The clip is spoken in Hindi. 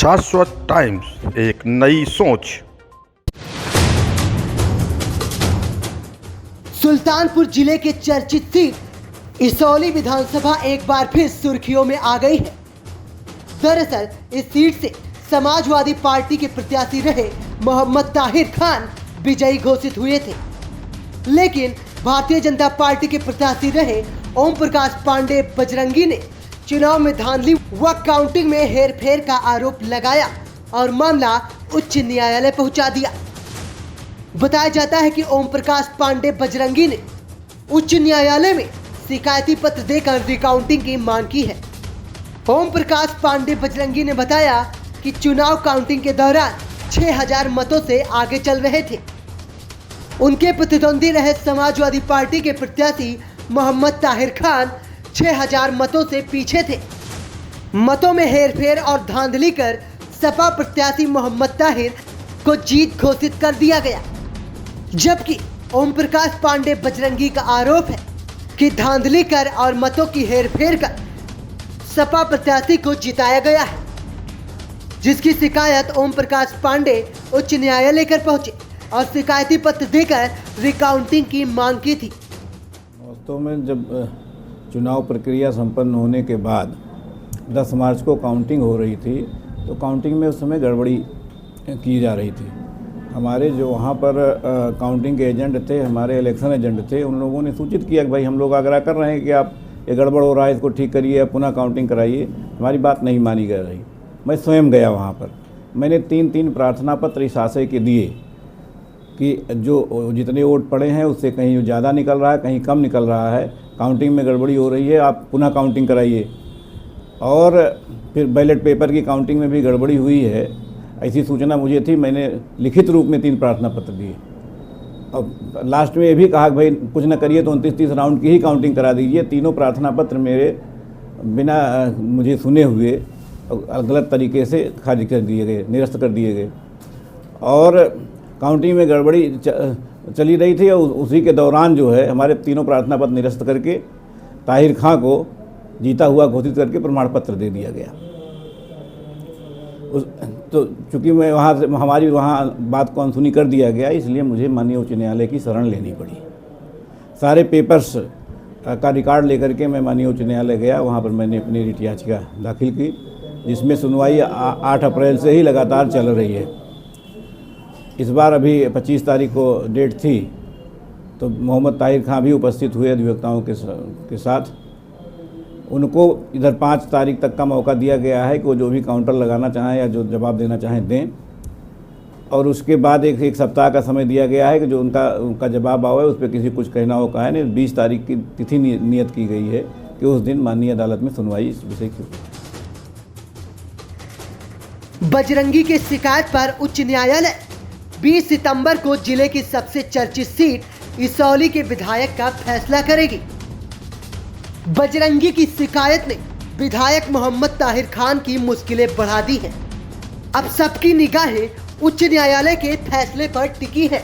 शाश्वत टाइम्स, एक नई सोच। सुल्तानपुर जिले के चर्चित सीट इसौली विधानसभा एक बार फिर सुर्खियों में आ गई है। दरअसल इस सीट से समाजवादी पार्टी के प्रत्याशी रहे मोहम्मद ताहिर खान विजयी घोषित हुए थे, लेकिन भारतीय जनता पार्टी के प्रत्याशी रहे ओम प्रकाश पांडे बजरंगी ने चुनाव में धांधली व काउंटिंग में हेरफेर का आरोप लगाया और मामला उच्च न्यायालय पहुंचा दिया। बताया जाता है कि ओम प्रकाश पांडे बजरंगी ने उच्च न्यायालय में शिकायती पत्र देकर रिकाउंटिंग की मांग की है। ओम प्रकाश पांडे बजरंगी ने बताया कि चुनाव काउंटिंग के दौरान 6000 मतों से आगे चल रहे थे। उनके प्रतिद्वंदी रहे समाजवादी पार्टी के प्रत्याशी मोहम्मद ताहिर खान 6000 मतों से पीछे थे। मतों में हेरफेर और धांधली कर सपा प्रत्याशी मोहम्मद ताहिर को जीत घोषित कर दिया गया, जबकि ओम प्रकाश पांडे बजरंगी का आरोप है कि धांधली कर और मतों की हेरफेर कर सपा प्रत्याशी को जिताया गया है, जिसकी शिकायत ओम प्रकाश पांडे उच्च न्यायालय कर पहुंचे और शिकायती पत्र देकर रिकाउंटिंग की मांग की थी। वास्तव में जब चुनाव प्रक्रिया संपन्न होने के बाद 10 मार्च को काउंटिंग हो रही थी, तो काउंटिंग में उस समय गड़बड़ी की जा रही थी। हमारे जो वहाँ पर काउंटिंग के एजेंट थे, हमारे इलेक्शन एजेंट थे, उन लोगों ने सूचित किया कि भाई हम लोग आग्रह कर रहे हैं कि आप ये गड़बड़ हो रहा है, इसको ठीक करिए, पुनः काउंटिंग कराइए। हमारी बात नहीं मानी जा रही। मैं स्वयं गया वहाँ पर, मैंने 3 प्रार्थना पत्र इस आशय के दिए कि जो जितने वोट पड़े हैं उससे कहीं ज़्यादा निकल रहा है, कहीं कम निकल रहा है, काउंटिंग में गड़बड़ी हो रही है, आप पुनः काउंटिंग कराइए। और फिर बैलेट पेपर की काउंटिंग में भी गड़बड़ी हुई है, ऐसी सूचना मुझे थी। मैंने लिखित रूप में 3 प्रार्थना पत्र दिए और लास्ट में ये भी कहा कि भाई कुछ न करिए तो 29-30 राउंड की ही काउंटिंग करा दीजिए। तीनों प्रार्थना पत्र मेरे बिना मुझे सुने हुए गलत तरीके से खारिज कर दिए गए, निरस्त कर दिए गए। और काउंटिंग में गड़बड़ी चली रही थी और उसी के दौरान जो है हमारे तीनों प्रार्थना पत्र निरस्त करके ताहिर खां को जीता हुआ घोषित करके प्रमाण पत्र दे दिया गया। तो चूँकि मैं वहाँ से हमारी वहाँ बात को अनसुनी कर दिया गया, इसलिए मुझे माननीय उच्च न्यायालय की शरण लेनी पड़ी। सारे पेपर्स का रिकॉर्ड लेकर के मैं माननीय उच्च न्यायालय गया। वहाँ पर मैंने अपनी रिट याचिका दाखिल की, जिसमें सुनवाई 8 अप्रैल से ही लगातार चल रही है। इस बार अभी 25 तारीख को डेट थी, तो मोहम्मद ताहिर खां भी उपस्थित हुए अधिवक्ताओं के साथ। उनको इधर 5 तारीख तक का मौका दिया गया है कि वो जो भी काउंटर लगाना चाहें या जो जवाब देना चाहें दें, और उसके बाद एक सप्ताह का समय दिया गया है कि जो उनका जवाब आए उस पर किसी कुछ कहना हो कहा है। 20 तारीख की तिथि नियत की गई है कि उस दिन माननीय अदालत में सुनवाई इस विषय की। बजरंगी की शिकायत पर उच्च न्यायालय 20 सितंबर को जिले की सबसे चर्चित सीट इसौली के विधायक का फैसला करेगी। बजरंगी की शिकायत ने विधायक मोहम्मद ताहिर खान की मुश्किलें बढ़ा दी हैं। अब सबकी निगाहें उच्च न्यायालय के फैसले पर टिकी है।